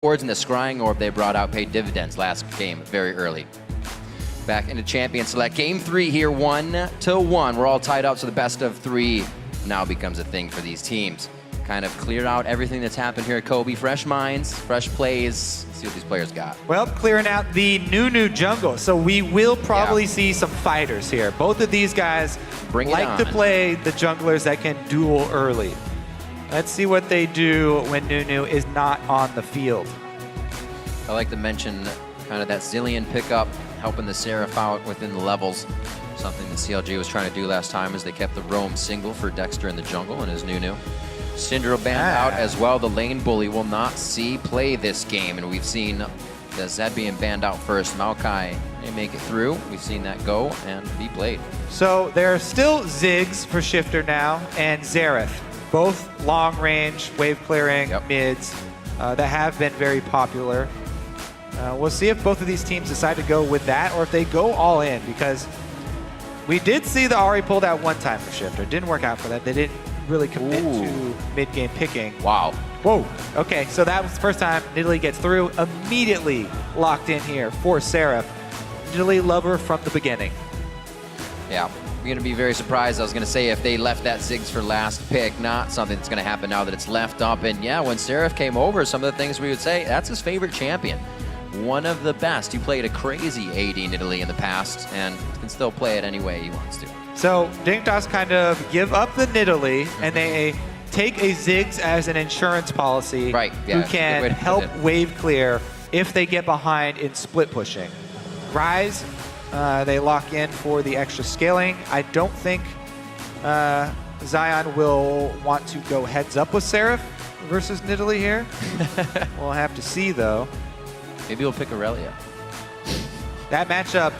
rewards and the scrying orb they brought out paid dividends last game very early. Back into Champion Select. Game 3 here, 1-1. We're all tied up, so the best of 3 now becomes a thing for these teams. Kind of cleared out everything that's happened here at Kobe. Fresh minds, fresh plays. Let's see what these players got. Well, clearing out the new jungle. So we will probably see some fighters here. Both of these guys like to play the junglers that can duel early. Let's see what they do when Nunu is not on the field. I like to mention kind of that Zilean pickup, helping the Seraph out within the levels. Something the CLG was trying to do last time as they kept the roam single for Dexter in the jungle and his Nunu. Syndra banned out as well. The lane bully will not see play this game, and we've seen the Zed being banned out first. Maokai may make it through. We've seen that go and be played. So there are still Ziggs for Shifter now and Xerath, both long-range, wave-clearing mids that have been very popular. We'll see if both of these teams decide to go with that or if they go all in, because we did see the Ahri pulled out one time for Shifter. It didn't work out for that. They didn't really commit to mid-game picking. Wow. Whoa. Okay, so that was the first time Nidalee gets through. Immediately locked in here for Seraph. Nidalee lover from the beginning. Yeah, I'm going to be very surprised. I was going to say if they left that Ziggs for last pick, not something that's going to happen now that it's left up. And yeah, when Seraph came over, some of the things we would say, that's his favorite champion. One of the best. He played a crazy AD Nidalee in the past and can still play it any way he wants to. So Dignitas kind of give up the Nidalee and they take a Ziggs as an insurance policy who can help wave clear if they get behind in split pushing. Ryze, they lock in for the extra scaling. I don't think Zion will want to go heads up with Seraph versus Nidalee here. We'll have to see though. Maybe we'll pick Aurelia. That matchup,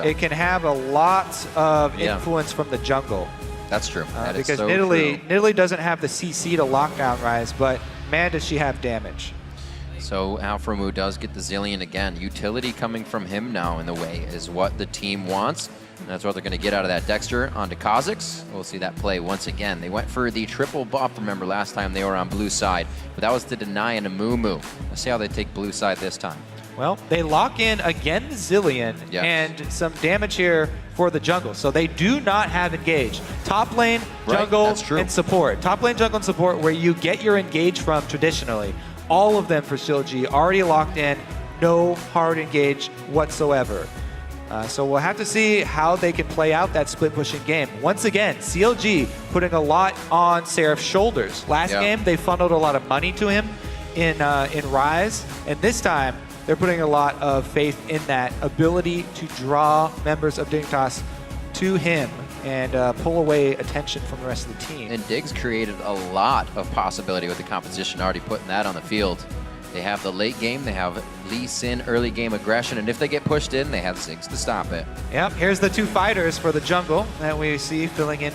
it can have a lot of influence from the jungle. That's true. That because so Nidalee doesn't have the CC to lock down Ryze, but man, does she have damage. So Alframu does get the Zilean again. Utility coming from him now in the way is what the team wants. And that's what they're going to get out of that. Dexter onto Kha'Zix. We'll see that play once again. They went for the triple buff, remember, last time they were on blue side. But that was to deny an Amumu. Let's see how they take blue side this time. Well, they lock in again Zilean and some damage here for the jungle. So they do not have engage. Top lane, jungle, and support. Top lane, jungle, and support where you get your engage from traditionally. All of them for CLG already locked in. No hard engage whatsoever. So we'll have to see how they can play out that split pushing game. Once again, CLG putting a lot on Seraph's shoulders. Last game, they funneled a lot of money to him in Ryze. And this time, they're putting a lot of faith in that ability to draw members of Dignitas to him and pull away attention from the rest of the team. And Diggs created a lot of possibility with the composition, already putting that on the field. They have the late game, they have Lee Sin early game aggression, and if they get pushed in, they have Ziggs to stop it. Yep, here's the two fighters for the jungle that we see filling in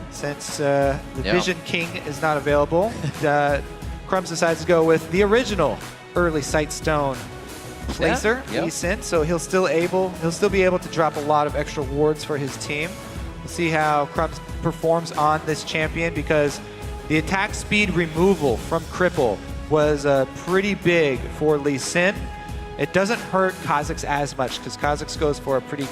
since the Vision King is not available. Crumbs decides to go with the original early Sightstone placer, Lee Sin, so he'll still be able to drop a lot of extra wards for his team. We'll see how Crumbs performs on this champion, because the attack speed removal from Cripple was pretty big for Lee Sin. It doesn't hurt Kha'Zix as much because Kha'Zix goes for a pretty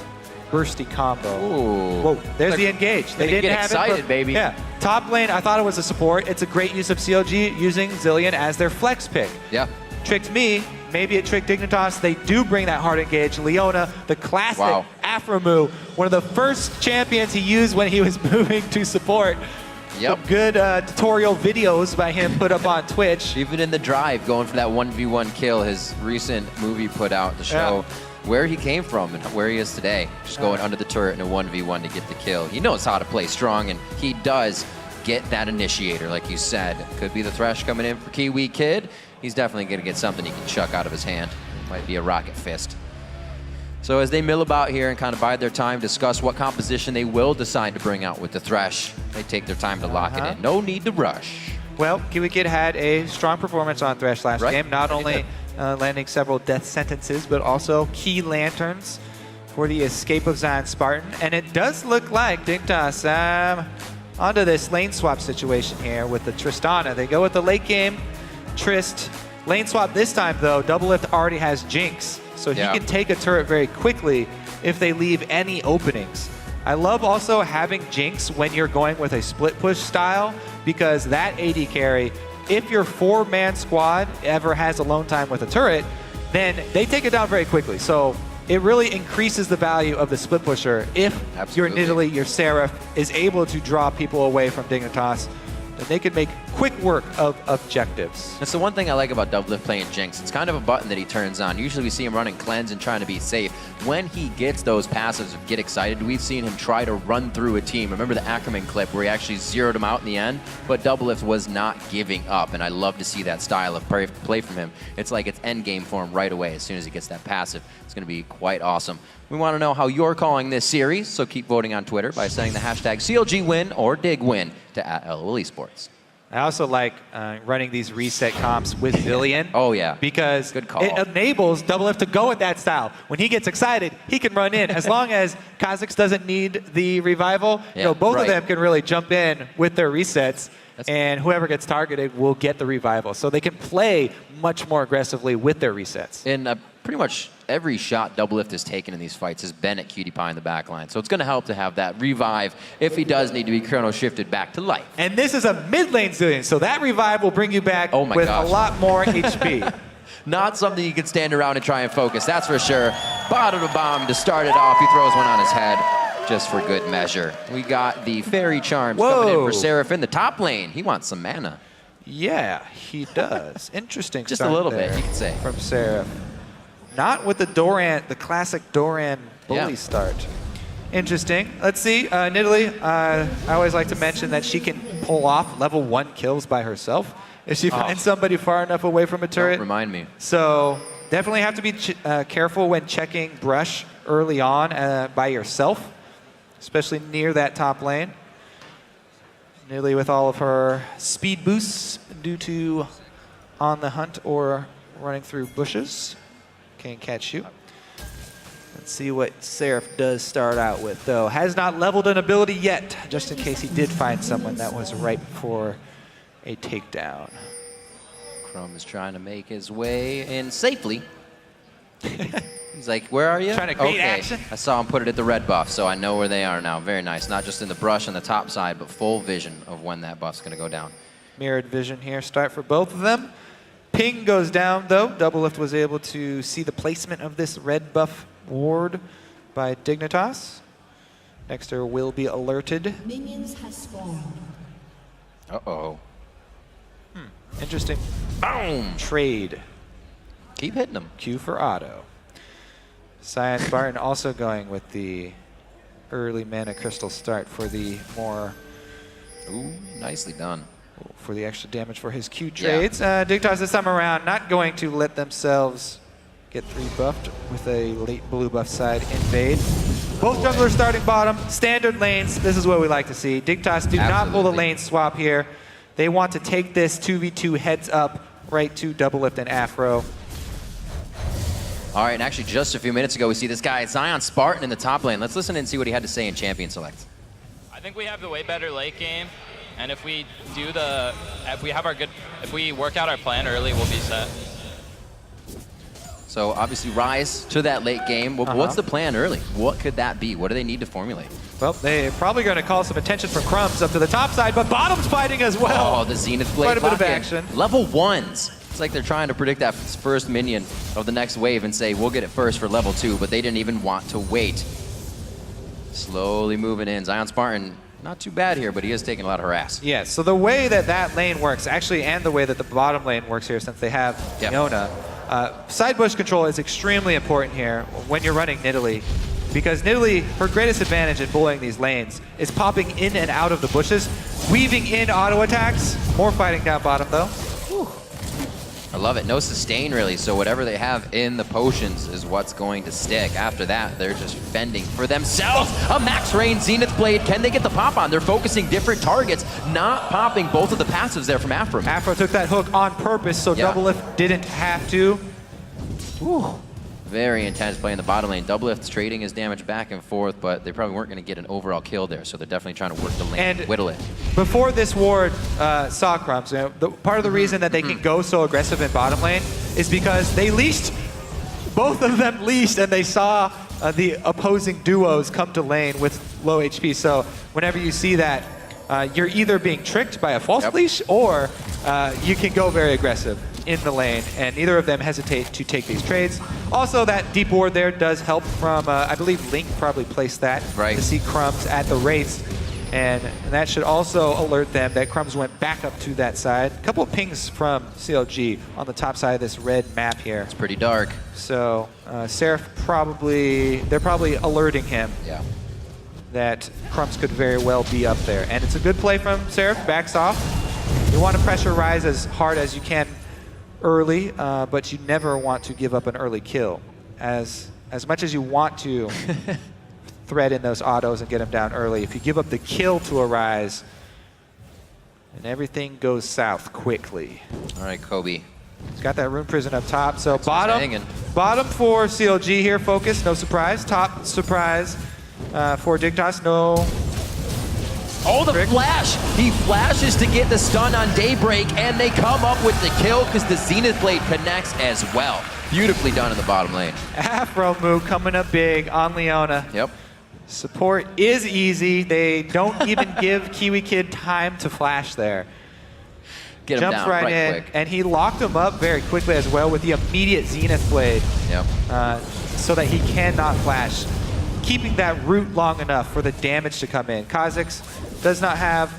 bursty combo. Ooh. Whoa, there's the engage. They didn't have excited, baby. Yeah, top lane, I thought it was a support. It's a great use of CLG using Zilean as their flex pick. Yeah. Tricked me. Maybe it tricked Dignitas. They do bring that hard engage. Leona, the classic Aframu, one of the first champions he used when he was moving to support. Some good tutorial videos by him put up on Twitch. Even in the drive, going for that 1v1 kill, his recent movie put out to show where he came from and where he is today. Just going under the turret in a 1v1 to get the kill. He knows how to play strong, and he does get that initiator, like you said. Could be the Thresh coming in for Kiwi Kid. He's definitely going to get something he can chuck out of his hand. Might be a rocket fist. So as they mill about here and kind of bide their time, discuss what composition they will decide to bring out with the Thresh, they take their time to lock it in. No need to rush. Well, Kiwi Kid had a strong performance on Thresh last game. Not only landing several death sentences, but also key lanterns for the escape of Zion Spartan. And it does look like Dignitas onto this lane swap situation here with the Tristana. They go with the late game Trist Lane swap this time, though, Doublelift already has Jinx, so he can take a turret very quickly if they leave any openings. I love also having Jinx when you're going with a split push style, because that AD carry, if your 4-man squad ever has alone time with a turret, then they take it down very quickly. So it really increases the value of the split pusher if your Nidalee, your Seraph, is able to draw people away from Dignitas. Then they could make quick work of objectives. That's the one thing I like about Doublelift playing Jinx. It's kind of a button that he turns on. Usually we see him running cleanse and trying to be safe. When he gets those passives of get excited, we've seen him try to run through a team. Remember the Ackerman clip where he actually zeroed him out in the end? But Doublelift was not giving up, and I love to see that style of play from him. It's like it's end game for him right away as soon as he gets that passive. It's going to be quite awesome. We want to know how you're calling this series, so keep voting on Twitter by sending the hashtag CLGWin or DIGWin to @LOLeSports. I also like running these reset comps with Zillion. Oh, yeah. Because good call. It enables Doublelift to go with that style. When he gets excited, he can run in. As long as Kha'Zix doesn't need the revival, you know, both of them can really jump in with their resets, and whoever gets targeted will get the revival. So they can play much more aggressively with their resets. And pretty much every shot Doublelift has taken in these fights has been at Cutie Pie in the backline. So it's going to help to have that revive if he does need to be chrono shifted back to life. And this is a mid lane Zillion, so that revive will bring you back with a lot more HP. Not something you can stand around and try and focus, that's for sure. Bottom of bomb to start it off. He throws one on his head just for good measure. We got the Fairy Charms coming in for Seraph in the top lane. He wants some mana. Yeah, he does. Interesting. Just a little bit, you could say. From Seraph. Not with the Doran, the classic Doran bully start. Interesting. Let's see. Nidalee, I always like to mention that she can pull off level 1 kills by herself if she finds somebody far enough away from a turret. Don't remind me. So definitely have to be careful when checking brush early on by yourself, especially near that top lane. Nidalee with all of her speed boosts due to on the hunt or running through bushes. Can't catch you. Let's see what Seraph does start out with, though. Has not leveled an ability yet, just in case he did find someone that was ripe for a takedown. Chrome is trying to make his way in safely. He's like, where are you? Trying to create action. I saw him put it at the red buff, so I know where they are now. Very nice. Not just in the brush on the top side, but full vision of when that buff's going to go down. Mirrored vision here. Start for both of them. Ping goes down, though. Doublelift was able to see the placement of this red buff ward by Dignitas. Nexter will be alerted. Minions has spawned. Uh-oh. Interesting. Boom! Trade. Keep hitting them. Q for auto. Science Barton also going with the early mana crystal start for the more... Ooh, nicely done. For the extra damage for his Q trades. Dignitas this time around not going to let themselves get 3 buffed with a late blue buff side invade. Both junglers starting bottom, standard lanes. This is what we like to see. Dignitas do not pull the lane swap here. They want to take this 2v2 heads up right to Doublelift and Afro. All right, and actually just a few minutes ago, we see this guy, Zion Spartan, in the top lane. Let's listen and see what he had to say in Champion Select. I think we have the way better late game. And if we do if we work out our plan early, we'll be set. So obviously rise to that late game. What's the plan early? What could that be? What do they need to formulate? Well, they're probably going to call some attention from Crumbs up to the top side, but bottom's fighting as well. Oh, the Zenith Blade. Quite a bit of action. Level 1s. It's like they're trying to predict that first minion of the next wave and say, we'll get it first for level 2, but they didn't even want to wait. Slowly moving in. Zion Spartan, not too bad here, but he is taking a lot of harass. Yes, so the way that that lane works, actually, and the way that the bottom lane works here, since they have Fiona, side bush control is extremely important here when you're running Nidalee, because Nidalee, her greatest advantage in bullying these lanes is popping in and out of the bushes, weaving in auto attacks. More fighting down bottom, though. Whew. I love it. No sustain, really, so whatever they have in the potions is what's going to stick. After that, they're just fending for themselves. A max range Zenith Blade. Can they get the pop on? They're focusing different targets, not popping both of the passives there from Afro. Afro took that hook on purpose, so Doublelift didn't have to. Whew. Very intense play in the bottom lane. Doublelift's trading his damage back and forth, but they probably weren't going to get an overall kill there, so they're definitely trying to work the lane and whittle it. Before this ward saw Crumbs, part of the reason that they can go so aggressive in bottom lane is because they leashed, both of them leashed, and they saw the opposing duos come to lane with low HP. So whenever you see that, you're either being tricked by a false leash, or you can go very aggressive in the lane, and neither of them hesitate to take these trades. Also, that deep ward there does help from, I believe Link probably placed that to see Crumbs at the race, and that should also alert them that Crumbs went back up to that side. A couple of pings from CLG on the top side of this red map here. It's pretty dark. So Seraph they're probably alerting him that Crumbs could very well be up there. And it's a good play from Seraph, backs off. You want to pressure Rise as hard as you can early, but you never want to give up an early kill. As much as you want to thread in those autos and get him down early, if you give up the kill to a Rise, and everything goes south quickly. All right, Kobe. He's got that Rune Prison up top. So bottom for CLG here, focus, no surprise. Top surprise for Dignitas, no. Oh, the flash! He flashes to get the stun on Daybreak, and they come up with the kill because the Zenith Blade connects as well. Beautifully done in the bottom lane. Afro move coming up big on Leona. Yep. Support is easy. They don't even give Kiwi Kid time to flash there. Get him Jumps down right in, quick. and he locked him up very quickly as well with the immediate Zenith Blade. Yep. So that he cannot flash, keeping that root long enough for the damage to come in. Kha'Zix does not have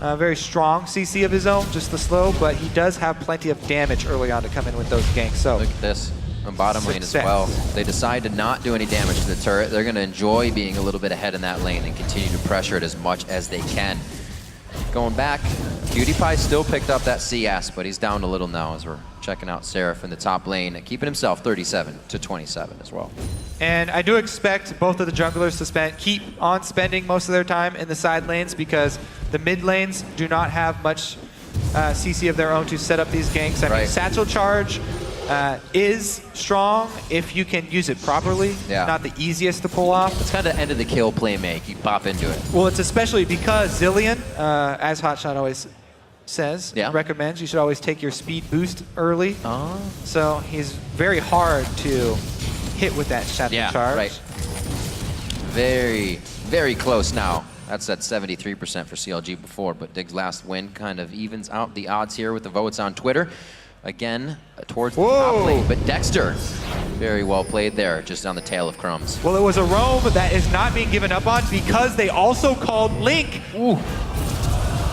a very strong CC of his own, just the slow, but he does have plenty of damage early on to come in with those ganks. So look at this on bottom lane as well. They decide to not do any damage to the turret. They're going to enjoy being a little bit ahead in that lane and continue to pressure it as much as they can. Going back, PewDiePie still picked up that CS, but he's down a little now as we're checking out Seraph in the top lane, keeping himself 37-27 as well. And I do expect both of the junglers to keep on spending most of their time in the side lanes, because the mid lanes do not have much CC of their own to set up these ganks. I mean, Satchel Charge is strong if you can use it properly. Not the easiest to pull off. It's kind of the end of the kill play make. You pop into it. Well, it's especially because Zilean, as Hotshot always says, recommends, you should always take your speed boost early. So he's very hard to hit with that Satchel Charge. Very, very close now. That's at 73% for CLG before, but Dig's last win kind of evens out the odds here with the votes on Twitter. Again, towards the top lane, but Dexter, very well played there, just on the tail of Crumbs. Well, it was a roam that is not being given up on because they also called Link.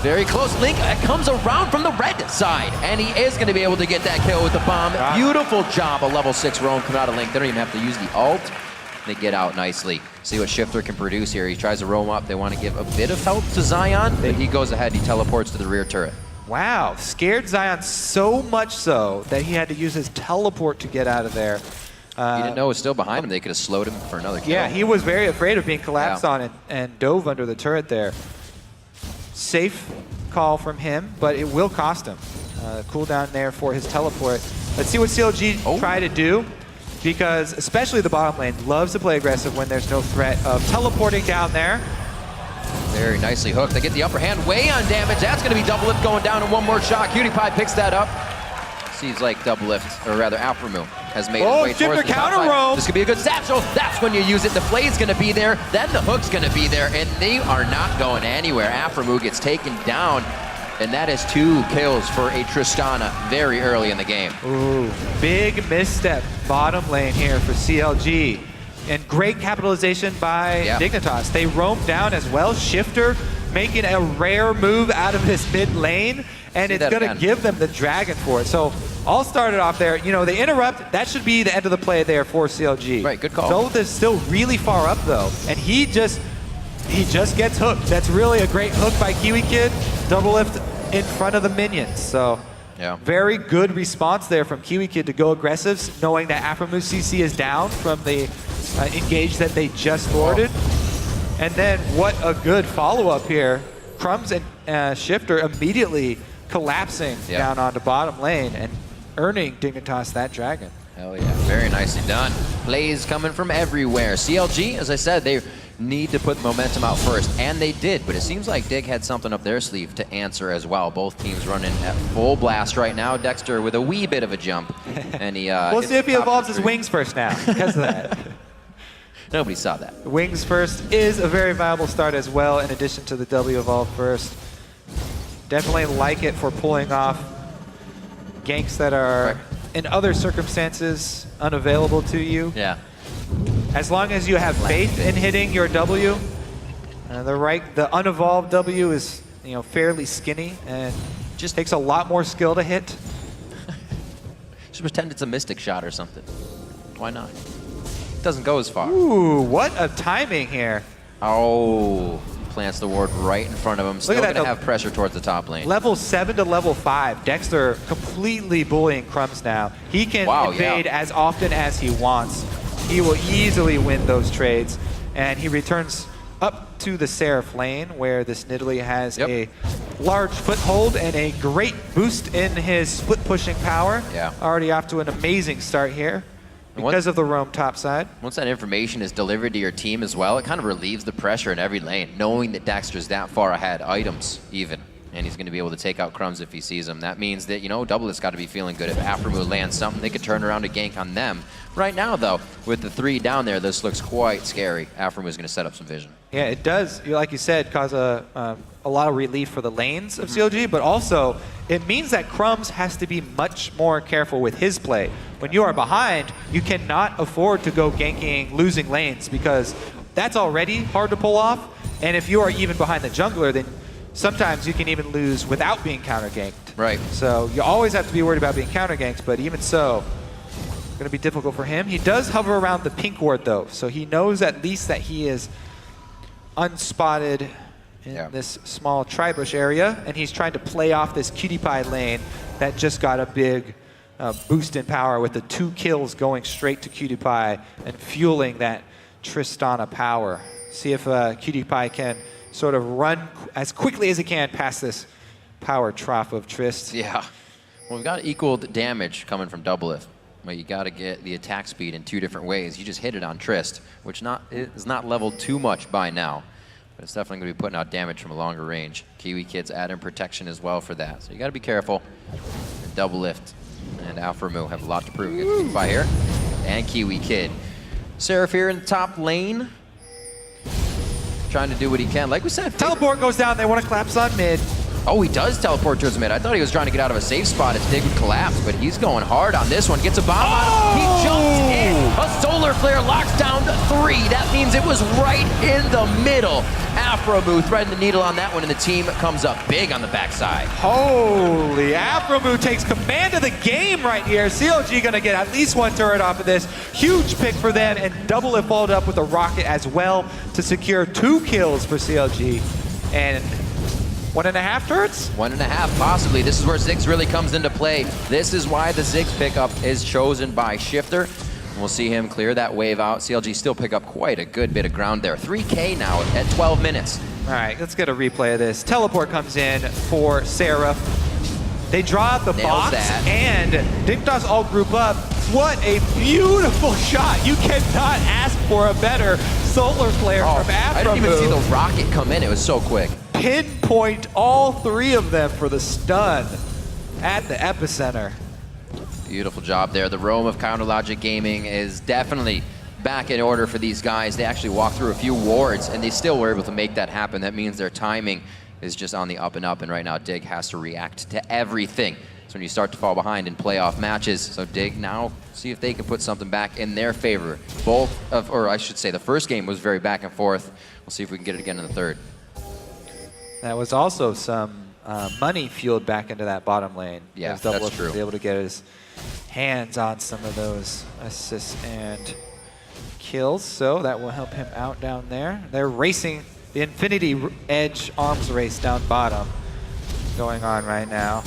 Very close. Link comes around from the red side, and he is going to be able to get that kill with the bomb. Beautiful job, a level 6 roam coming out of Link. They don't even have to use the ult. They get out nicely. See what Shifter can produce here. He tries to roam up. They want to give a bit of help to Zion, but he goes ahead. He teleports to the rear turret. Wow, scared Zion so much so that he had to use his teleport to get out of there. He didn't know it was still behind him. They could have slowed him for another kill. Yeah, he was very afraid of being collapsed on and dove under the turret there. Safe call from him, but it will cost him. Cooldown there for his teleport. Let's see what CLG try to do, because especially the bottom lane loves to play aggressive when there's no threat of teleporting down there. Very nicely hooked. They get the upper hand, way on damage. That's going to be double lift going down in one more shot. PewDiePie picks that up. Seems like double lift, or rather Alpha has made his way towards the top side. This could be a good satchel. That's when you use it. The flay's going to be there. Then the hook's going to be there, and they are not going anywhere. Alpha gets taken down, and that is 2 kills for a Tristana very early in the game. Ooh, big misstep bottom lane here for CLG. And great capitalization by Dignitas. They roam down as well. Shifter making a rare move out of this mid lane, and it's going to give them the dragon for it. So all started off there. You know, they interrupt. That should be the end of the play there for CLG. Right, good call. Zoth is still really far up though, and he just gets hooked. That's really a great hook by Kiwi Kid. Double lift in front of the minions. So very good response there from Kiwi Kid to go aggressive, knowing that Afromu's CC is down from the engage that they just thwarted. And then what a good follow-up here. Crumbs and Shifter immediately collapsing down onto bottom lane and earning Dignitas that dragon. Hell yeah, very nicely done. Plays coming from everywhere. CLG, as I said, they need to put momentum out first, and they did, but it seems like Dig had something up their sleeve to answer as well. Both teams running at full blast right now. Dexter with a wee bit of a jump, and he we'll see if he evolves his wings first now, because of that. Nobody saw that. Wings first is a very viable start as well, in addition to the W evolve first. Definitely like it for pulling off ganks that are, in other circumstances, unavailable to you. Yeah. As long as you have faith in hitting your W, the unevolved W is fairly skinny and just takes a lot more skill to hit. Just pretend it's a mystic shot or something. Why not? It doesn't go as far. Ooh, what a timing here. Oh, plants the ward right in front of him. Still going to have pressure towards the top lane. Level 7 to level 5. Dexter completely bullying Crumbs now. He can invade as often as he wants. He will easily win those trades. And he returns up to the Seraph lane, where this Nidalee has a large foothold and a great boost in his split pushing power. Yeah. Already off to an amazing start here because of the roam topside. Once that information is delivered to your team as well, it kind of relieves the pressure in every lane, knowing that Dexter's that far ahead, items even, and he's going to be able to take out Crumbs if he sees them. That means that, Doublet's got to be feeling good. If Aframu lands something, they could turn around a gank on them. Right now, though, with the 3 down there, this looks quite scary. Aframu's going to set up some vision. Yeah, it does, like you said, cause a lot of relief for the lanes of CLG, but also it means that Crumbs has to be much more careful with his play. When you are behind, you cannot afford to go ganking losing lanes, because that's already hard to pull off. And if you are even behind the jungler, then sometimes you can even lose without being counter ganked. Right. So you always have to be worried about being counter ganked, but even so, it's going to be difficult for him. He does hover around the pink ward though, so he knows at least that he is unspotted in this small tribush area, and he's trying to play off this Cutie Pie lane that just got a big boost in power with the 2 kills going straight to Cutie Pie and fueling that Tristana power. See if Cutie Pie can sort of run as quickly as he can past this power trough of Trist. Yeah. Well, we've got equaled damage coming from Doublelift. But you got to get the attack speed in 2 different ways. You just hit it on Trist, which is not leveled too much by now. But it's definitely going to be putting out damage from a longer range. Kiwi Kid's adding protection as well for that. So you got to be careful. And Doublelift and Aframu have a lot to prove against Cutie Pie here. And Kiwi Kid. Seraph here in the top lane, trying to do what he can. Like we said, teleport goes down. They want to collapse on mid. Oh, he does teleport towards mid. I thought he was trying to get out of a safe spot as Dig would collapse, but he's going hard on this one. Gets a bomb out. He jumps in. A solar flare locks down to 3. That means it was right in the middle. Aframu threading the needle on that one, and the team comes up big on the backside. Holy, Aframu takes command of the game right here. CLG gonna get at least 1 turret off of this. Huge pick for them, and Doublelift followed up with a rocket as well to secure 2 kills for CLG. And 1.5 turrets? 1.5, possibly. This is where Ziggs really comes into play. This is why the Ziggs pickup is chosen by Shifter. We'll see him clear that wave out. CLG still pick up quite a good bit of ground there. 3K now at 12 minutes. All right, let's get a replay of this. Teleport comes in for Seraph. They draw out the box, and Dignitas all group up. What a beautiful shot. You cannot ask for a better solar flare from Aframu. I didn't even see the rocket come in. It was so quick. Pinpoint all 3 of them for the stun at the epicenter. Beautiful job there. The roam of Counter Logic Gaming is definitely back in order for these guys. They actually walked through a few wards, and they still were able to make that happen. That means their timing is just on the up and up, and right now Dig has to react to everything. So when you start to fall behind in playoff matches, so Dig now see if they can put something back in their favor. Or I should say, the first game was very back and forth. We'll see if we can get it again in the third. That was also some money fueled back into that bottom lane. Yeah, that's true. Was able to get his hands on some of those assists and kills, so that will help him out down there. They're racing the Infinity Edge arms race down bottom going on right now.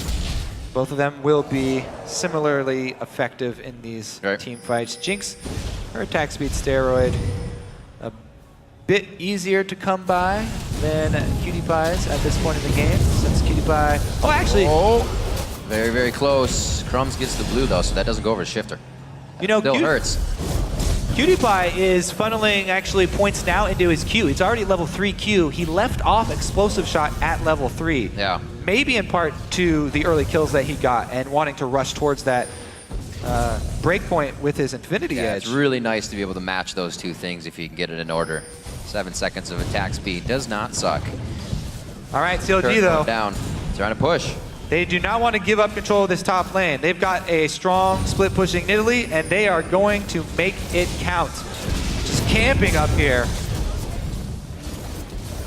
Both of them will be similarly effective in these team fights. Jinx, her attack speed steroid, a bit easier to come by than Cutie Pie's at this point in the game, since Cutie Pie... Oh, actually... Oh, very, very close. Crumbs gets the blue, though, so that doesn't go over to Shifter. You know, still hurts. Cutie Pie is funneling actually points now into his Q. He's already level 3 Q. He left off Explosive Shot at level 3. Yeah. Maybe in part to the early kills that he got and wanting to rush towards that breakpoint with his Infinity Edge. It's really nice to be able to match those two things if you can get it in order. 7 seconds of attack speed does not suck. All right, CLG though. Down, trying to push. They do not want to give up control of this top lane. They've got a strong split pushing Nidalee, and they are going to make it count. Just camping up here.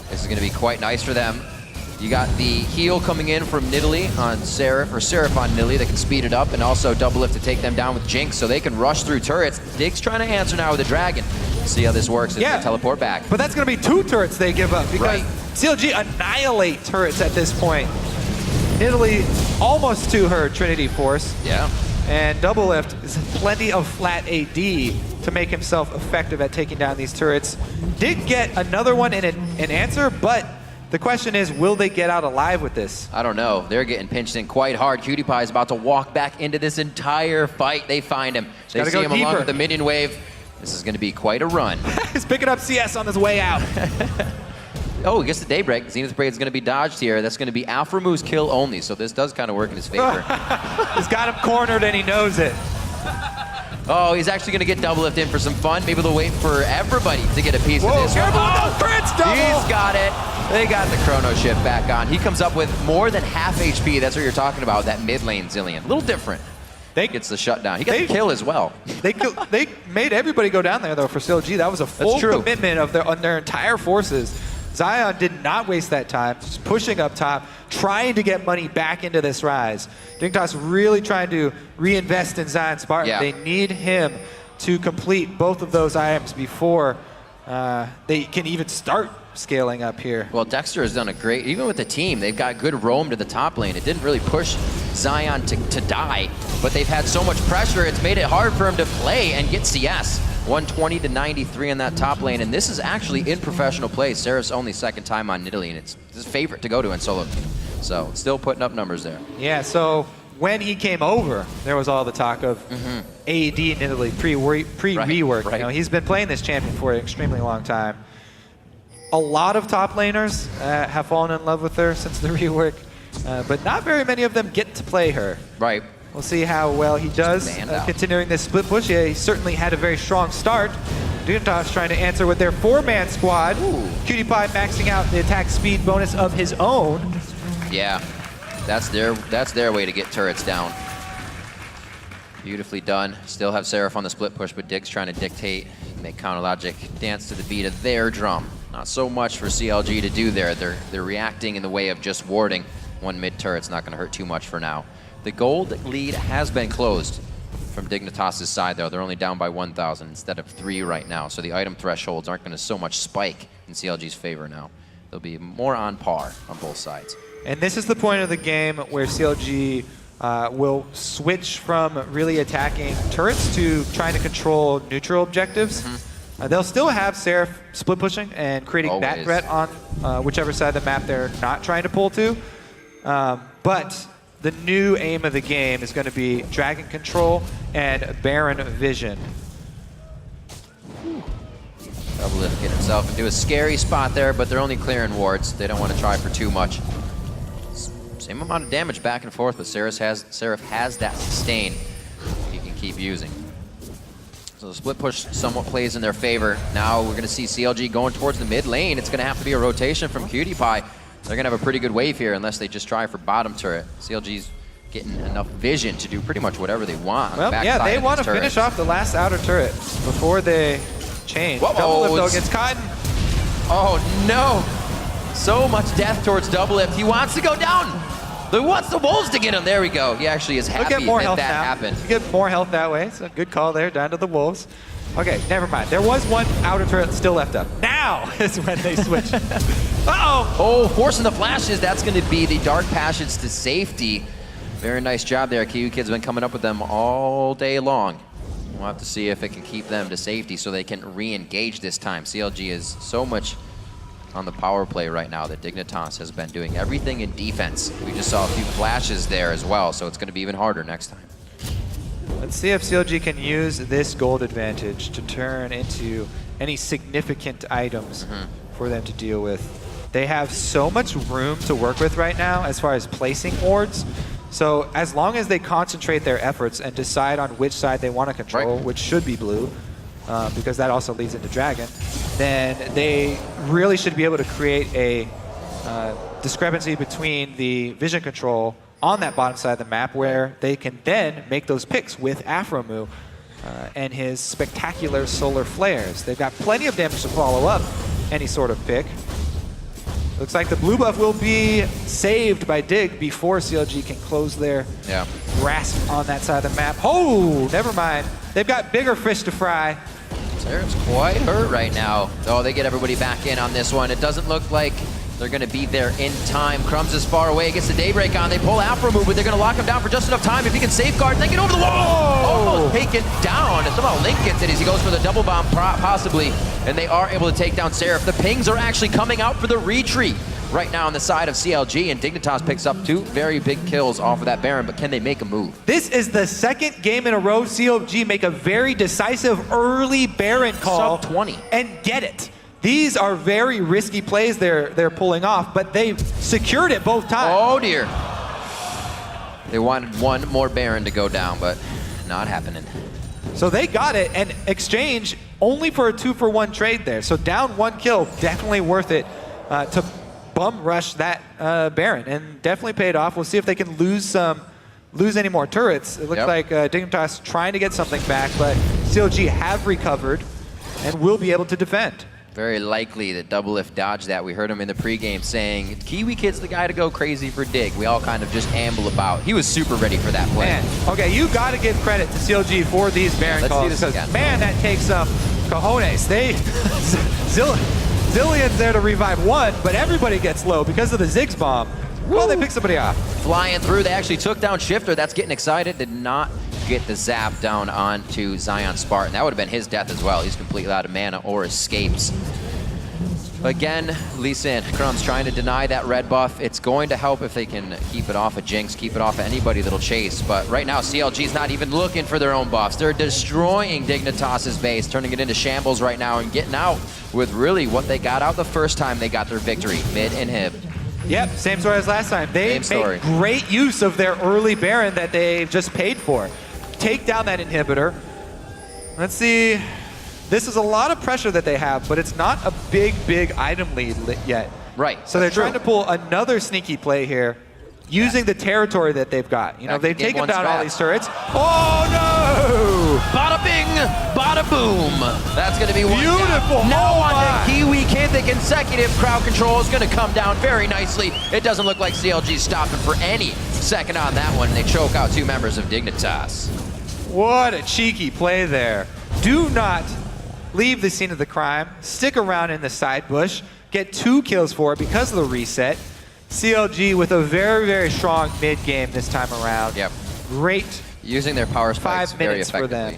This is going to be quite nice for them. You got the heal coming in from Nidalee on Seraph, or Seraph on Nidalee that can speed it up, and also double lift to take them down with Jinx, so they can rush through turrets. Dig's trying to answer now with a dragon. See how this works if they teleport back. But that's going to be 2 turrets they give up, because CLG annihilate turrets at this point. Nidalee almost to her Trinity Force. Yeah. And double lift is plenty of flat AD to make himself effective at taking down these turrets. Did get another one in an answer, but the question is, will they get out alive with this? I don't know. They're getting pinched in quite hard. Cutie Pie is about to walk back into this entire fight. They find him. They see him along with the minion wave. This is going to be quite a run. He's picking up CS on his way out. Oh, he gets the Daybreak. Zenith's Braid is going to be dodged here. That's going to be Alpha Remove's kill only, so this does kind of work in his favor. He's got him cornered and he knows it. Oh, he's actually going to get double lift in for some fun. Maybe they'll wait for everybody to get a piece of this. Careful, Prince double! He's got it. They got the Chrono Shift back on. He comes up with more than half HP. That's what you're talking about, that mid lane Zilean. A little different. They gets the shutdown. He got the kill as well. They made everybody go down there, though, for CLG. That was a full commitment of their entire forces. Zion did not waste that time, just pushing up top, trying to get money back into this rise. Dignitas really trying to reinvest in Zion Spartan. Yeah. They need him to complete both of those items before they can even start scaling up here. Well, Dexter has done a great, even with the team, they've got good roam to the top lane. It didn't really push Zion to die, but they've had so much pressure, it's made it hard for him to play and get CS. 120 to 93 in that top lane, and this is actually in professional play. Seraph's only second time on Nidalee, and it's his favorite to go to in solo queue. So still putting up numbers there. Yeah, so when he came over, there was all the talk of AD Nidalee pre-rework. Right. You know, he's been playing this champion for an extremely long time. A lot of top laners have fallen in love with her since the rework, but not very many of them get to play her. Right. We'll see how well he does continuing this split push. Yeah, he certainly had a very strong start. Dignitas trying to answer with their 4-man squad. Cutie Pie maxing out the attack speed bonus of his own. Yeah, that's their way to get turrets down. Beautifully done. Still have Seraph on the split push, but Dig's trying to dictate, make Counter Logic dance to the beat of their drum. Not so much for CLG to do there. They're reacting in the way of just warding. One mid turret's not going to hurt too much for now. The gold lead has been closed from Dignitas' side, though. They're only down by 1,000 instead of 3 right now, so the item thresholds aren't going to so much spike in CLG's favor now. They'll be more on par on both sides. And this is the point of the game where CLG will switch from really attacking turrets to trying to control neutral objectives. They'll still have Seraph split pushing and creating that threat on whichever side of the map they're not trying to pull to. But the new aim of the game is going to be Dragon Control and Baron Vision. Double lift, get himself into a scary spot there, but they're only clearing wards. They don't want to try for too much. Same amount of damage back and forth, but Seraph has that sustain he can keep using. So the split push somewhat plays in their favor. Now we're going to see CLG going towards the mid lane. It's going to have to be a rotation from Cutie Pie. They're going to have a pretty good wave here unless they just try for bottom turret. CLG's getting enough vision to do pretty much whatever they want. Well, yeah, they want to finish off the last outer turret before they change. Double lift though gets caught. Oh no! So much death towards double lift. He wants to go down. He wants the wolves to get him. There we go. He actually is happy that happened. You get more health that way. So good call there, down to the wolves. Okay, never mind. There was one outer turret still left up. Now is when they switch. Uh-oh! Oh, forcing the flashes. That's going to be the Dark Passage to safety. Very nice job there. KU Kid's been coming up with them all day long. We'll have to see if it can keep them to safety so they can re-engage this time. CLG is so much on the power play right now that Dignitas has been doing everything in defense. We just saw a few flashes there as well, so it's going to be even harder next time. Let's see if CLG can use this gold advantage to turn into any significant items for them to deal with. They have so much room to work with right now as far as placing wards. So as long as they concentrate their efforts and decide on which side they want to control, which should be blue, because that also leads into Dragon, then they really should be able to create a discrepancy between the vision control on that bottom side of the map where they can then make those picks with Afromu and his spectacular solar flares. They've got plenty of damage to follow up any sort of pick. Looks like the blue buff will be saved by Dig before CLG can close their grasp on that side of the map. Oh, never mind. They've got bigger fish to fry. Seraph's quite hurt right now. Oh, they get everybody back in on this one. It doesn't look like they're going to be there in time. Crumbs is far away, gets the Daybreak on. They pull Afro move, but they're going to lock him down for just enough time. If he can safeguard, they get over the wall. Almost taken down. And somehow Link gets it as he goes for the double bomb, possibly. And they are able to take down Seraph. The pings are actually coming out for the retreat right now on the side of CLG, and Dignitas picks up 2 very big kills off of that Baron, but can they make a move? This is the second game in a row CLG make a very decisive early Baron call. Sub 20. And get it. These are very risky plays they're pulling off, but they've secured it both times. Oh dear. They wanted one more Baron to go down, but not happening. So they got it, and exchange only for a 2-for-1 trade there. So down 1 kill, definitely worth it to bum rush that Baron, and definitely paid off. We'll see if they can lose any more turrets. It looks like Dignitas trying to get something back, but CLG have recovered and will be able to defend. Very likely that Double Lift dodged that. We heard him in the pregame saying, Kiwi Kid's the guy to go crazy for Dig. We all kind of just amble about. He was super ready for that play. Man, okay, you got to give credit to CLG for these Baron calls. Let's see this again. Man, that takes some cojones. Zillion's there to revive 1, but everybody gets low because of the Ziggs bomb. Well, they pick somebody off. Flying through, they actually took down Shifter. That's getting excited. Did not get the zap down onto Zion Spartan. That would have been his death as well. He's completely out of mana or escapes. Again, Lee Sin, Crumbs trying to deny that red buff. It's going to help if they can keep it off of Jinx, keep it off of anybody that'll chase. But right now, CLG's not even looking for their own buffs. They're destroying Dignitas' base, turning it into shambles right now and getting out with really what they got out the first time they got their victory, mid inhib. Yep, same story as last time. They made great use of their early Baron that they just paid for. Take down that inhibitor. Let's see. This is a lot of pressure that they have, but it's not a big item lead yet. Right. So they're trying to pull another sneaky play here, using the territory that they've got. You know, they've taken down all these turrets. Oh no! Bada bing, bada boom. That's going to be one beautiful. Down. Now on the Kiwi Kid, the consecutive crowd control is going to come down very nicely. It doesn't look like CLG's stopping for any second on that one. They choke out 2 members of Dignitas. What a cheeky play there. Do not leave the scene of the crime. Stick around in the side bush. Get 2 kills for it because of the reset. CLG with a very strong mid game this time around. Yep. Great. Using their power spikes 5 very minutes effectively. for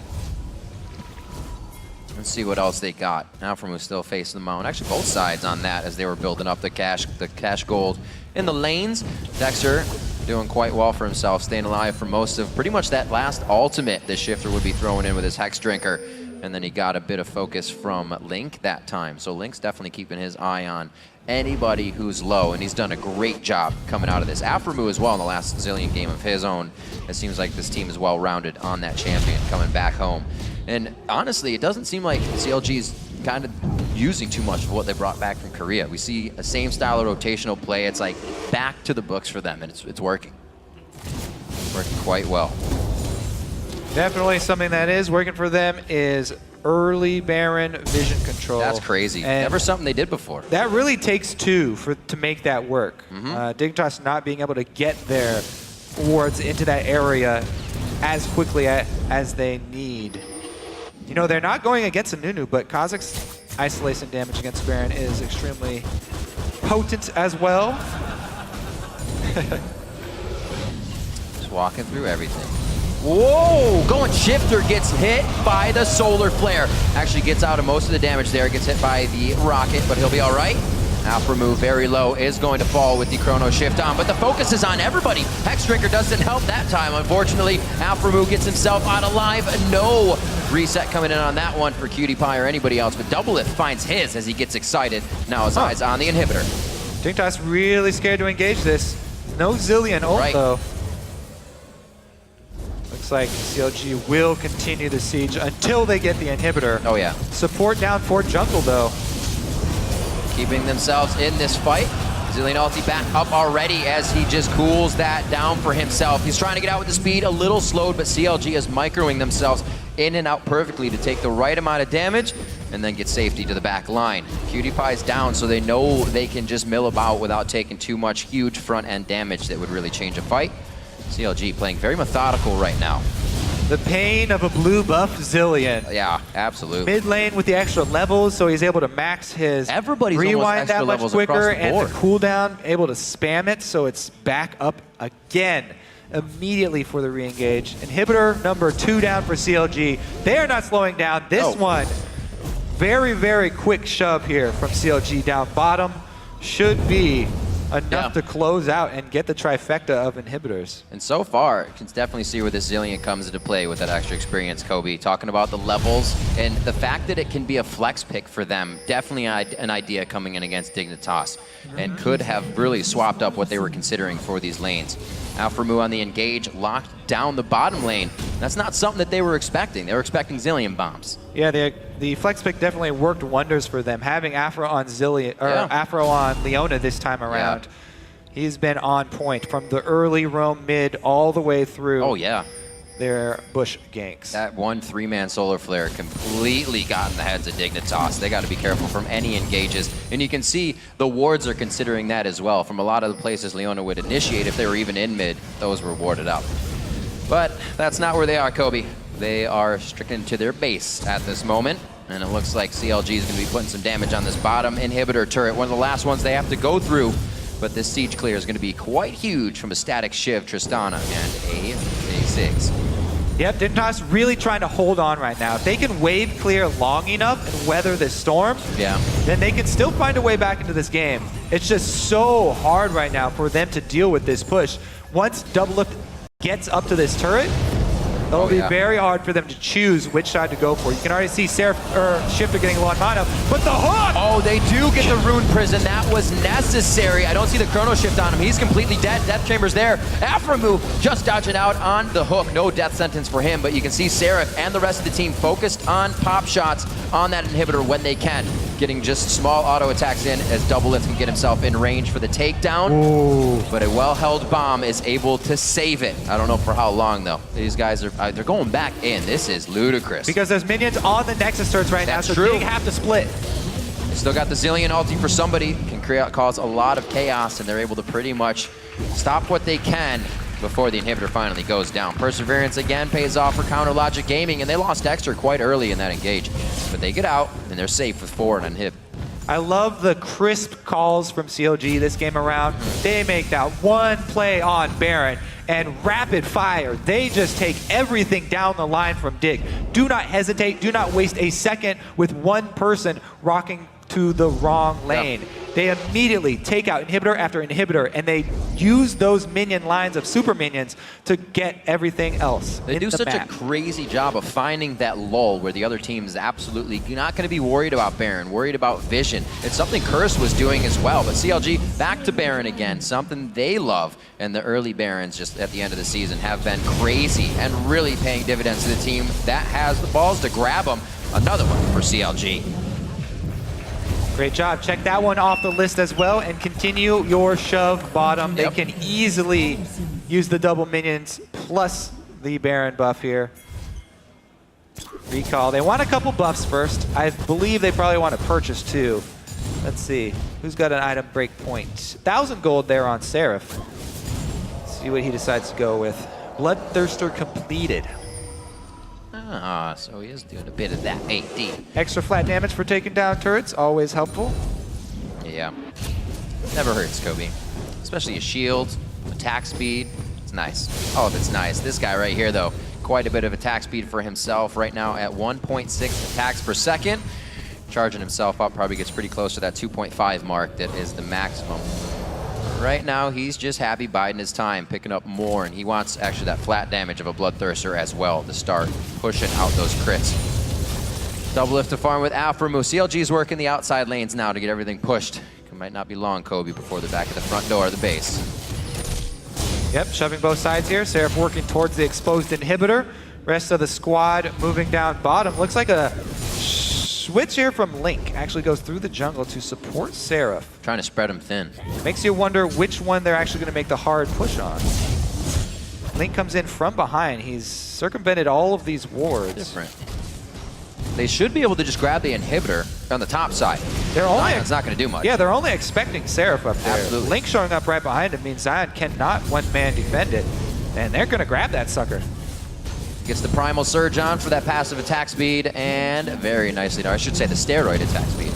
them. Let's see what else they got. Alframu still facing the mountain. Actually, both sides on that as they were building up the cash gold in the lanes. Dexter doing quite well for himself, staying alive for most of pretty much that last ultimate the Shifter would be throwing in with his Hex Drinker. And then he got a bit of focus from Link that time. So Link's definitely keeping his eye on anybody who's low, and he's done a great job coming out of this. Aframu as well in the last Zillion game of his own. It seems like this team is well-rounded on that champion coming back home. And honestly, it doesn't seem like CLG's kind of using too much of what they brought back from Korea. We see a same style of rotational play. It's like back to the books for them, and it's working. It's working quite well. Definitely something that is working for them is early Baron vision control. That's crazy. And never something they did before. That really takes 2 to make that work. Dignitas not being able to get their wards into that area as quickly as they need. You know, they're not going against a Nunu, but Kazakh's isolation damage against Baron is extremely potent as well. Just walking through everything. Whoa! Going Shifter gets hit by the Solar Flare. Actually gets out of most of the damage there. Gets hit by the rocket, but he'll be all right. Alpha very low, is going to fall with the Chrono Shift on, but the focus is on everybody. Hexdrinker doesn't help that time, unfortunately. Alpha gets himself out alive. No reset coming in on that one for Cutie Pie or anybody else, but Doublelift finds his as he gets excited. Now his eyes on the inhibitor. Dignitas really scared to engage this. No Zillion ult though. Looks like CLG will continue the siege until they get the inhibitor. Oh yeah. Support down for jungle though. Keeping themselves in this fight. Zillion ulti back up already as he just cools that down for himself. He's trying to get out with the speed, a little slowed, but CLG is microing themselves in and out perfectly to take the right amount of damage and then get safety to the back line. Cutie Pie's down, so they know they can just mill about without taking too much huge front end damage that would really change a fight. CLG playing very methodical right now. The pain of a blue buff Zillion. Yeah, absolutely. Mid lane with the extra levels, so he's able to max his rewind that much quicker, and the cooldown, able to spam it, so it's back up again immediately for the re-engage. Inhibitor number 2 down for CLG. They are not slowing down. This one, very, very quick shove here from CLG down bottom. Should be enough to close out and get the trifecta of inhibitors. And so far, you can definitely see where this Zillion comes into play with that extra experience, Kobe. Talking about the levels and the fact that it can be a flex pick for them, definitely an idea coming in against Dignitas, and could have really swapped up what they were considering for these lanes. Alpha on the engage, locked down the bottom lane. That's not something that they were expecting. They were expecting Zillion bombs. Yeah, the flex pick definitely worked wonders for them. Having Afro on Zillion, or Afro on Leona this time around, he's been on point from the early roam mid all the way through. Oh yeah. Their bush ganks. That one 3-man solar flare completely got in the heads of Dignitas. They got to be careful from any engages. And you can see the wards are considering that as well. From a lot of the places Leona would initiate, if they were even in mid, those were warded up. But that's not where they are, Kobe. They are stricken to their base at this moment. And it looks like CLG is going to be putting some damage on this bottom inhibitor turret. One of the last ones they have to go through. But this siege clear is going to be quite huge from a static Shiv, Tristana, and a 6. Yep, Dignitas really trying to hold on right now. If they can wave clear long enough and weather this storm, then they can still find a way back into this game. It's just so hard right now for them to deal with this push. Once Doublelift gets up to this turret, it'll be very hard for them to choose which side to go for. You can already see Shifter getting low on mana, but the hook! Oh, they do get the Rune Prison. That was necessary. I don't see the Chrono Shift on him. He's completely dead. Death Chamber's there. Aframu just dodging out on the hook. No death sentence for him, but you can see Seraph and the rest of the team focused on pop shots on that inhibitor when they can. Getting just small auto attacks in as Doublelift can get himself in range for the takedown. Ooh. But a well-held bomb is able to save it. I don't know for how long, though. These guys are they're going back in. This is ludicrous. Because there's minions on the Nexus turrets right now, so they have to split. They still got the Zillion ulti for somebody. Can cause a lot of chaos, and they're able to pretty much stop what they can before the inhibitor finally goes down. Perseverance again pays off for Counter Logic Gaming, and they lost Dexter quite early in that engage. But they get out, and they're safe with 4 and unhib. I love the crisp calls from CLG this game around. They make that one play on Baron, and rapid fire. They just take everything down the line from Dig. Do not hesitate. Do not waste a second with one person rocking to the wrong lane. They immediately take out inhibitor after inhibitor, and they use those minion lines of super minions to get everything else. They do such a crazy job of finding that lull where the other team is absolutely not going to be worried about Baron, worried about vision. It's something Curse was doing as well, but CLG back to Baron again, something they love. And the early Barons just at the end of the season have been crazy and really paying dividends to the team that has the balls to grab them. Another one for CLG. Great job. Check that one off the list as well and continue your shove bottom. They can easily use the double minions plus the Baron buff here. Recall. They want a couple buffs first. I believe they probably want to purchase too. Let's see. Who's got an item break point? 1,000 gold there on Seraph. Let's see what he decides to go with. Bloodthirster completed. Ah, so he is doing a bit of that AD. Extra flat damage for taking down turrets, always helpful. Yeah, never hurts, Kobe. Especially a shield, attack speed, it's nice. All of it's nice. This guy right here, though, quite a bit of attack speed for himself right now at 1.6 attacks per second. charging himself up, probably gets pretty close to that 2.5 mark that is the maximum. Right now, he's just happy biding his time, picking up more, and he wants actually that flat damage of a Bloodthirster as well to start pushing out those crits. Double lift to farm with Alphamu. CLG's working the outside lanes now to get everything pushed. It might not be long, Kobe, before they're back at the front door of the base. Yep, shoving both sides here. Seraph working towards the exposed inhibitor. Rest of the squad moving down bottom. Looks like a switch here from Link. Actually goes through the jungle to support Seraph. Trying to spread him thin. Makes you wonder which one they're actually going to make the hard push on. Link comes in from behind. He's circumvented all of these wards. Different. They should be able to just grab the inhibitor on the top side. Zion's not going to do much. Yeah, they're only expecting Seraph up there. Absolutely. Link showing up right behind him means Zion cannot one-man defend it. And they're going to grab that sucker. Gets the Primal Surge on for that passive attack speed, and very nicely done. I should say the steroid attack speed.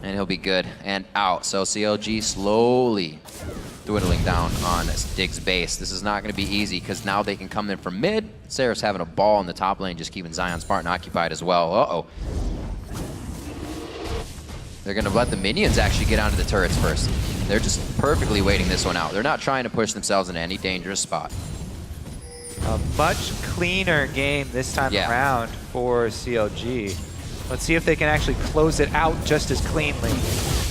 And he'll be good and out. So CLG slowly dwindling down on Dig's base. This is not going to be easy because now they can come in from mid. Seraph's having a ball in the top lane, just keeping Zion Spartan occupied as well. Uh-oh. They're going to let the minions actually get onto the turrets first. They're just perfectly waiting this one out. They're not trying to push themselves into any dangerous spot. A much cleaner game this time around for CLG. Let's see if they can actually close it out just as cleanly.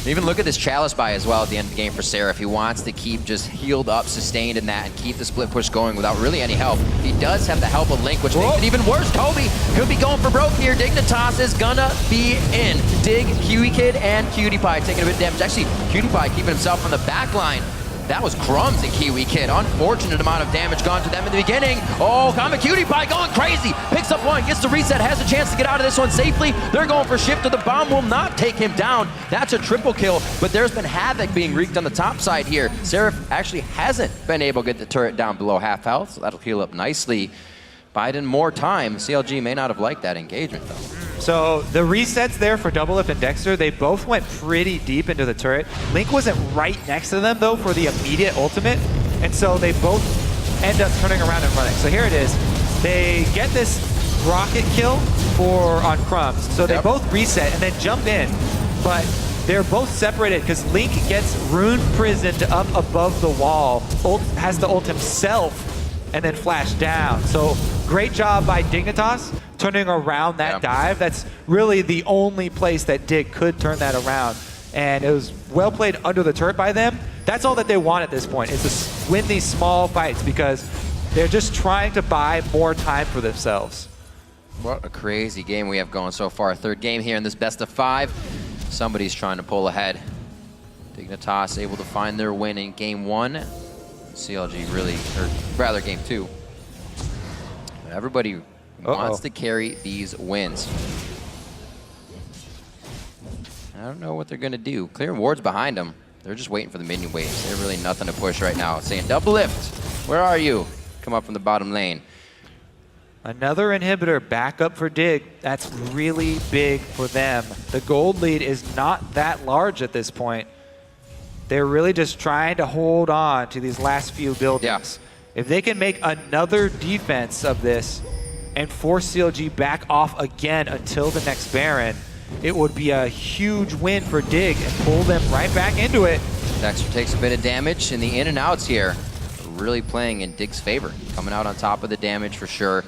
Even look at this Chalice buy as well at the end of the game for Seraph. He wants to keep just healed up, sustained in that, and keep the split push going without really any help. He does have the help of Link, which makes it even worse. Kobe could be going for broke here. Dignitas is gonna be in. Dig, Huey Kid, and Cutie Pie taking a bit of damage. Actually, Cutie Pie keeping himself on the back line. That was crumbs in Kiwi Kid. Unfortunate amount of damage gone to them in the beginning. Oh, Common Cutie Pie going crazy. Picks up one, gets the reset, has a chance to get out of this one safely. They're going for Shifter. The bomb will not take him down. That's a triple kill, but there's been havoc being wreaked on the top side here. Seraph actually hasn't been able to get the turret down below half health, so that'll heal up nicely. Biden more time. CLG may not have liked that engagement, though. So the resets there for Double Lift and Dexter, they both went pretty deep into the turret. Link wasn't right next to them, though, for the immediate ultimate. And so they both end up turning around and running. So here it is. They get this rocket kill on Crumbs. So they both reset and then jump in. But they're both separated because Link gets rune prisoned up above the wall, has to ult himself, and then flash down. So great job by Dignitas turning around that dive. That's really the only place that Dig could turn that around. And it was well played under the turret by them. That's all that they want at this point, is to win these small fights because they're just trying to buy more time for themselves. What a crazy game we have going so far. Third game here in this best of 5. Somebody's trying to pull ahead. Dignitas able to find their win in game 1. CLG really, or rather game 2. Everybody wants to carry these wins. I don't know what they're going to do. Clearing wards behind them. They're just waiting for the minion waves. They're really nothing to push right now. Saying, double lift, where are you? Come up from the bottom lane. Another inhibitor back up for Dig. That's really big for them. The gold lead is not that large at this point. They're really just trying to hold on to these last few buildings. If they can make another defense of this and force CLG back off again until the next Baron, it would be a huge win for Dig and pull them right back into it. Dexter takes a bit of damage, and the in and outs here really playing in Dig's favor. Coming out on top of the damage for sure.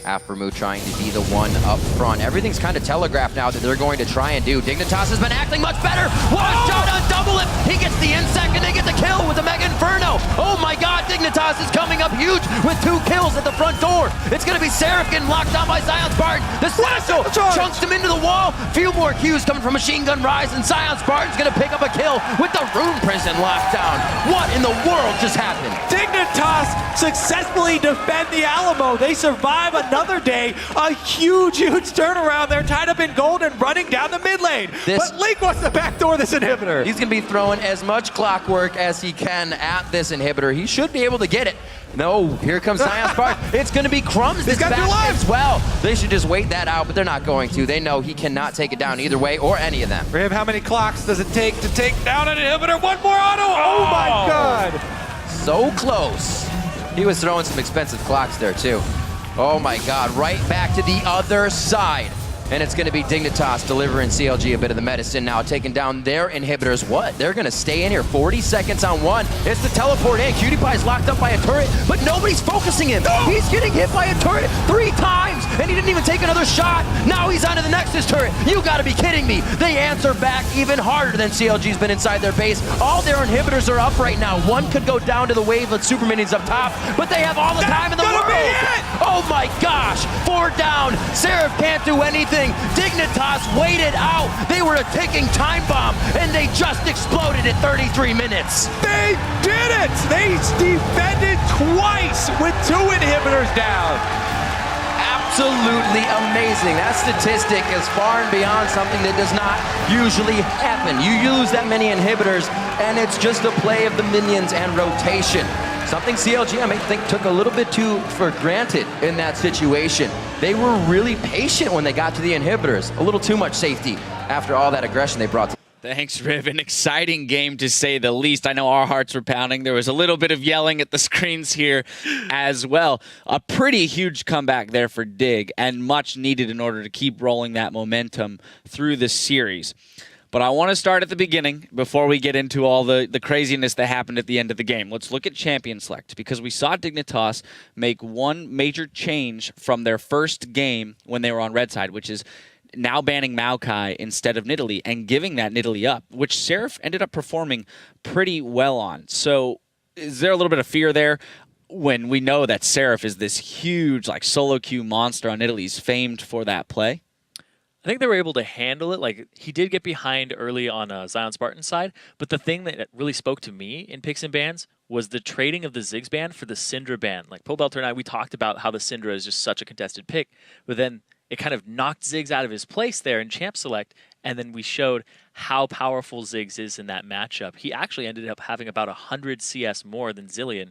Aftermoo trying to be the one up front. Everything's kind of telegraphed now that they're going to try and do. Dignitas has been acting much better. One shot on double lift. He gets the insect and they get the kill with the Mega Inferno. Oh my God, Dignitas is coming up huge with 2 kills at the front door. It's going to be Seraph getting locked down by Zion Spartan. The Satchel chunks him into the wall. Few more Qs coming from Machine Gun Rise, and Zion Spartan's going to pick up a kill with the Rune Prison lockdown. What in the world just happened? Dignitas successfully defend the Alamo. They survive another day. A huge turnaround. They're tied up in gold and running down the mid lane. But Link wants to backdoor this inhibitor. He's going to be throwing as much clockwork as he can at this inhibitor. He should be able to get it. No, here comes Zion Spartan. It's going to be Crumbs this back as well. They should just wait that out, but they're not going to. They know he cannot take it down either way or any of them. Rib, how many clocks does it take to take down an inhibitor? One more auto. Oh my God. So close. He was throwing some expensive clocks there too. Oh my God, right back to the other side. and it's going to be Dignitas delivering CLG a bit of the medicine now, taking down their inhibitors. What? They're going to stay in here. 40 seconds on one. It's the teleport in. Cutie locked up by a turret, but nobody's focusing him. He's getting hit by a turret 3 times, and he didn't even take another shot. Now he's onto the Nexus turret. You got to be kidding me. They answer back even harder than CLG's been inside their base. All their inhibitors are up right now. One could go down to the wave with super minions up top, but they have all the time in the world. Oh my gosh, 4 down. Seraph can't do anything. Dignitas waited out. They were a ticking time bomb, and they just exploded at 33 minutes. They did it! They defended twice with 2 inhibitors down. Absolutely amazing. That statistic is far and beyond something that does not usually happen. You use that many inhibitors, and it's just a play of the minions and rotation. Something CLG, I may think, took a little bit too for granted in that situation. They were really patient when they got to the inhibitors. A little too much safety after all that aggression they brought to. Thanks, Riv. An exciting game, to say the least. I know our hearts were pounding. There was a little bit of yelling at the screens here as well. A pretty huge comeback there for Dig, and much needed in order to keep rolling that momentum through the series. But I want to start at the beginning before we get into all the craziness that happened at the end of the game. Let's look at champion select, because we saw Dignitas make one major change from their first game when they were on red side, which is now banning Maokai instead of Nidalee and giving that Nidalee up, which Seraph ended up performing pretty well on. So is there a little bit of fear there when we know that Seraph is this huge like solo queue monster on Nidalee? He's famed for that play? I think they were able to handle it. Like, he did get behind early on Zion Spartan's side, but the thing that really spoke to me in picks and bans was the trading of the Ziggs ban for the Syndra ban. Like, Pobelter and I, we talked about how the Syndra is just such a contested pick, but then it kind of knocked Ziggs out of his place there in Champ Select, and then we showed how powerful Ziggs is in that matchup. He actually ended up having about 100 CS more than Zilean,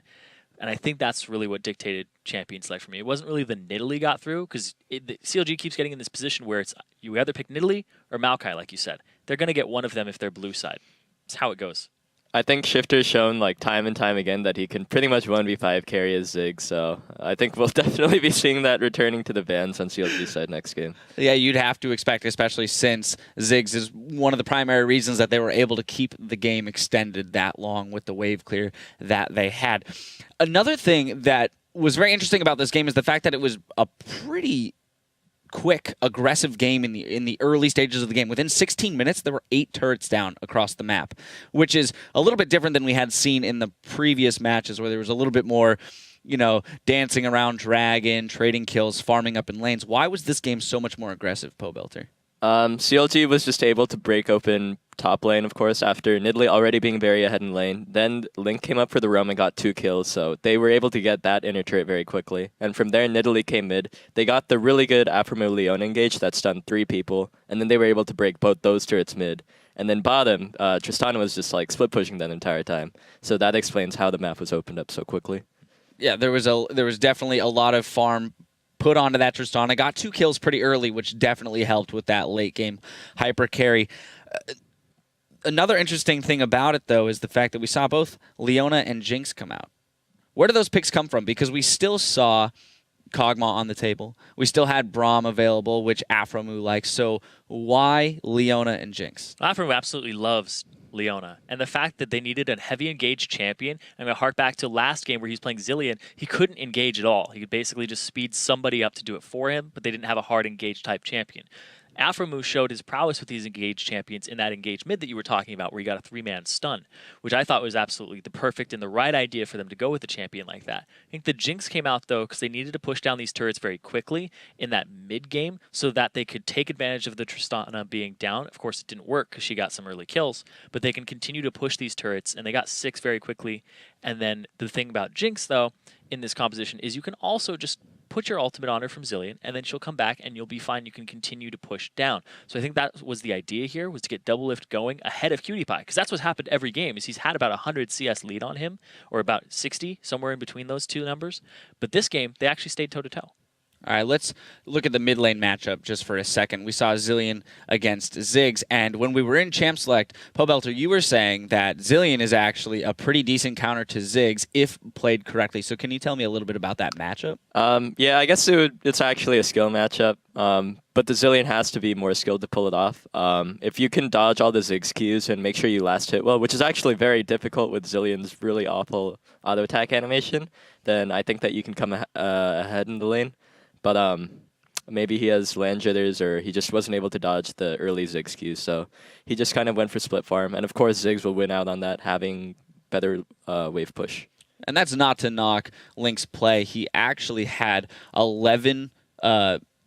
and I think that's really what dictated champion select for me. It wasn't really the Nidalee got through, because CLG keeps getting in this position where it's you either pick Nidalee or Maokai, like you said. They're going to get one of them if they're blue side. It's how it goes. I think Shifter's shown like time and time again that he can pretty much 1v5 carry as Ziggs, so I think we'll definitely be seeing that returning to the bans on CLG side next game. Yeah, you'd have to expect, especially since Ziggs is one of the primary reasons that they were able to keep the game extended that long with the wave clear that they had. Another thing that was very interesting about this game is the fact that it was a pretty quick, aggressive game in the early stages of the game. Within 16 minutes, there were 8 turrets down across the map, which is a little bit different than we had seen in the previous matches, where there was a little bit more, you know, dancing around Dragon, trading kills, farming up in lanes. Why was this game so much more aggressive, Pobelter? CLG was just able to break open top lane, of course, after Nidalee already being very ahead in lane. Then Link came up for the roam and got 2 kills, so they were able to get that inner turret very quickly. And from there, Nidalee came mid. They got the really good Aphromoo Leona engage that stunned 3 people, and then they were able to break both those turrets mid. And then bottom, Tristana was just like split pushing that entire time. So that explains how the map was opened up so quickly. Yeah, there was definitely a lot of farm put onto that Tristana. Got 2 kills pretty early, which definitely helped with that late game hyper carry. Another interesting thing about it, though, is the fact that we saw both Leona and Jinx come out. Where do those picks come from? Because we still saw Kog'Maw on the table. We still had Braum available, which Aphromoo likes. So why Leona and Jinx? Aphromoo absolutely loves Leona. And the fact that they needed a heavy engaged champion, I'm going to hark back to last game where he's playing Zilean, he couldn't engage at all. He could basically just speed somebody up to do it for him, but they didn't have a hard engaged type champion. Aphromoo showed his prowess with these engaged champions in that engaged mid that you were talking about, where he got a 3-man stun, which I thought was absolutely the perfect and the right idea for them to go with a champion like that. I think the Jinx came out, though, because they needed to push down these turrets very quickly in that mid game so that they could take advantage of the Tristana being down. Of course, it didn't work because she got some early kills, but they can continue to push these turrets, and they got 6 very quickly. And then the thing about Jinx, though, in this composition is you can also just put your ultimate on her from Zilean, and then she'll come back and you'll be fine. You can continue to push down. So I think that was the idea here, was to get double lift going ahead of Cutie because that's what's happened every game, is he's had about 100 CS lead on him, or about 60, somewhere in between those two numbers. But this game, they actually stayed toe-to-toe. All right, let's look at the mid lane matchup just for a second. We saw Zilean against Ziggs, and when we were in Champ Select, Pobelter, you were saying that Zilean is actually a pretty decent counter to Ziggs if played correctly. So can you tell me a little bit about that matchup? Yeah, I guess it's actually a skill matchup, but the Zilean has to be more skilled to pull it off. If you can dodge all the Ziggs Qs and make sure you last hit well, which is actually very difficult with Zilean's really awful auto attack animation, then I think that you can come ahead in the lane. But maybe he has land jitters or he just wasn't able to dodge the early Ziggs Qs, so he just kind of went for split farm. And of course, Ziggs will win out on that, having better wave push. And that's not to knock Link's play. He actually had 11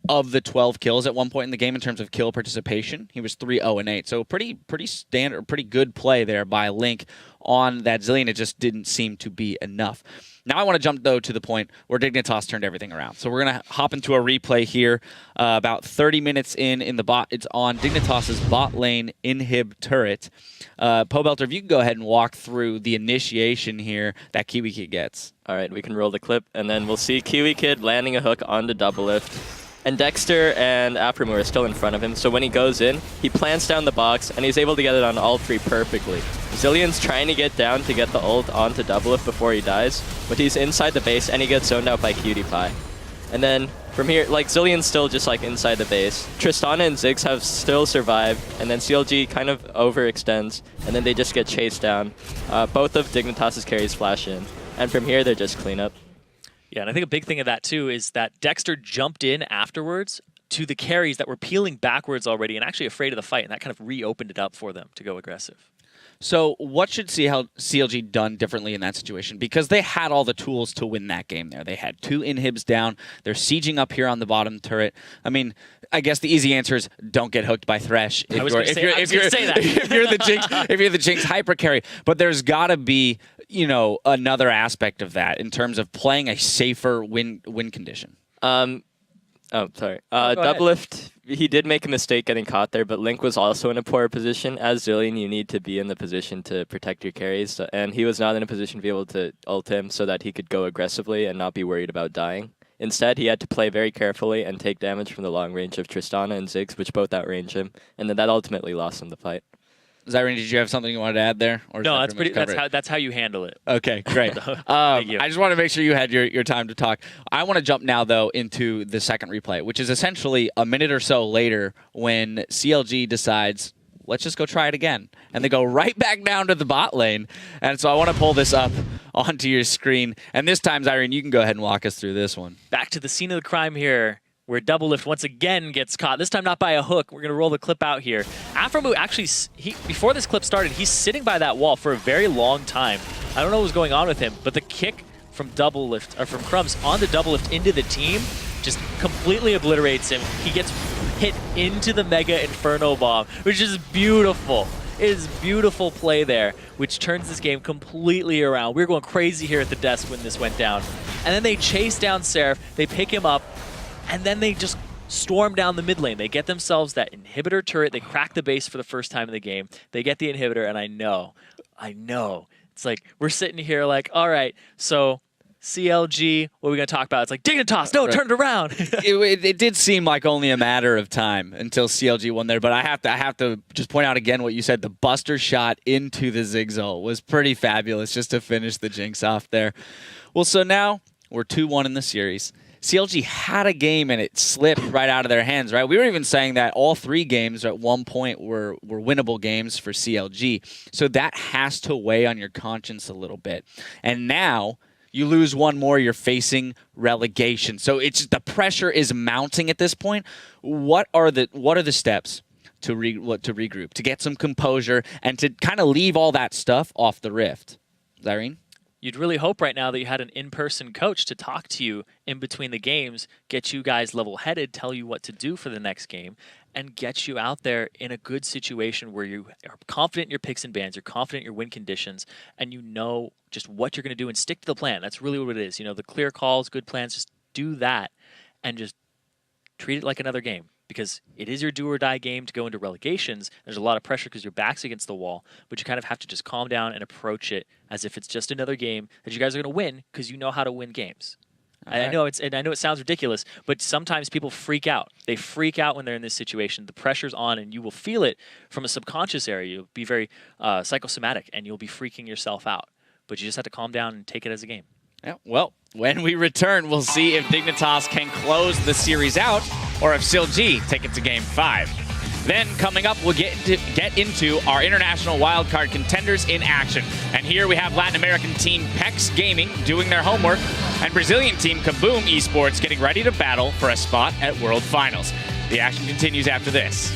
of the 12 kills at one point in the game in terms of kill participation. He was 3-0-8, so pretty standard, pretty good play there by Link on that Zilean. It just didn't seem to be enough. Now I want to jump, though, to the point where Dignitas turned everything around. So we're going to hop into a replay here. About 30 minutes in the bot. It's on Dignitas' bot lane inhib turret. Pobelter, if you can go ahead and walk through the initiation here that Kiwi Kid gets. All right, we can roll the clip, and then we'll see Kiwi Kid landing a hook onto double lift. And Dexter and Aphromoo are still in front of him, so when he goes in, he plants down the box, and he's able to get it on all three perfectly. Zilean's trying to get down to get the ult onto Doublelift before he dies, but he's inside the base, and he gets zoned out by Cutie Pie. And then from here, like, Zilean's still just like inside the base. Tristana and Ziggs have still survived, and then CLG kind of overextends, and then they just get chased down. Both of Dignitas' carries flash in, and from here, they're just cleanup. Yeah, and I think a big thing of that, too, is that Dexter jumped in afterwards to the carries that were peeling backwards already and actually afraid of the fight, and that kind of reopened it up for them to go aggressive. So what should CLG done differently in that situation? Because they had all the tools to win that game there. They had 2 inhibs down. They're sieging up here on the bottom turret. I mean, I guess the easy answer is don't get hooked by Thresh if you're the Jinx hyper carry. But there's got to be, you know, another aspect of that in terms of playing a safer win condition. Oh, sorry. Doublelift, he did make a mistake getting caught there, but Link was also in a poor position. As Zilean, you need to be in the position to protect your carries, and he was not in a position to be able to ult him so that he could go aggressively and not be worried about dying. Instead, he had to play very carefully and take damage from the long range of Tristana and Ziggs, which both outrange him, and then that ultimately lost him the fight. Zyrene, did you have something you wanted to add there? Or no, that's how you handle it. Okay, great. I just want to make sure you had your time to talk. I want to jump now, though, into the second replay, which is essentially a minute or so later when CLG decides, let's just go try it again. And they go right back down to the bot lane. And so I want to pull this up onto your screen. And this time, Zyrene, you can go ahead and walk us through this one. Back to the scene of the crime here, where Doublelift once again gets caught. This time not by a hook. We're going to roll the clip out here. Aphromoo actually, before this clip started, he's sitting by that wall for a very long time. I don't know what's going on with him, but the kick from Doublelift, or from Crumbs onto Doublelift into the team just completely obliterates him. He gets hit into the Mega Inferno Bomb, which is beautiful. It is beautiful play there, which turns this game completely around. We were going crazy here at the desk when this went down. And then they chase down Seraph, they pick him up, and then they just storm down the mid lane. They get themselves that inhibitor turret. They crack the base for the first time in the game. They get the inhibitor, and I know. It's like, we're sitting here like, all right, so CLG, what are we going to talk about? It's like, Dignitas, no, turn it around. it did seem like only a matter of time until CLG won there, but I have to just point out again what you said. The Buster shot into the Ziggs ult was pretty fabulous just to finish the Jinx off there. Well, so now we're 2-1 in the series. CLG had a game and it slipped right out of their hands, right? We were even saying that all 3 games at one point were winnable games for CLG. So that has to weigh on your conscience a little bit. And now you lose one more, you're facing relegation. So it's the pressure is mounting at this point. What are the steps to regroup, to get some composure, and to kind of leave all that stuff off the Rift? Zyrene? You'd really hope right now that you had an in-person coach to talk to you in between the games, get you guys level-headed, tell you what to do for the next game, and get you out there in a good situation where you are confident in your picks and bans, you're confident in your win conditions, and you know just what you're going to do and stick to the plan. That's really what it is. You know, the clear calls, good plans, just do that and just treat it like another game. Because it is your do-or-die game to go into relegations. There's a lot of pressure because your back's against the wall, but you kind of have to just calm down and approach it as if it's just another game that you guys are going to win because you know how to win games. I know it sounds ridiculous, but sometimes people freak out. They freak out when they're in this situation. The pressure's on, and you will feel it from a subconscious area. You'll be very psychosomatic, and you'll be freaking yourself out. But you just have to calm down and take it as a game. Yeah, well, when we return, we'll see if Dignitas can close the series out or if SILG take it to Game 5. Then, coming up, we'll get into our international wildcard contenders in action. And here we have Latin American team PEX Gaming doing their homework, and Brazilian team Kaboom eSports getting ready to battle for a spot at World Finals. The action continues after this.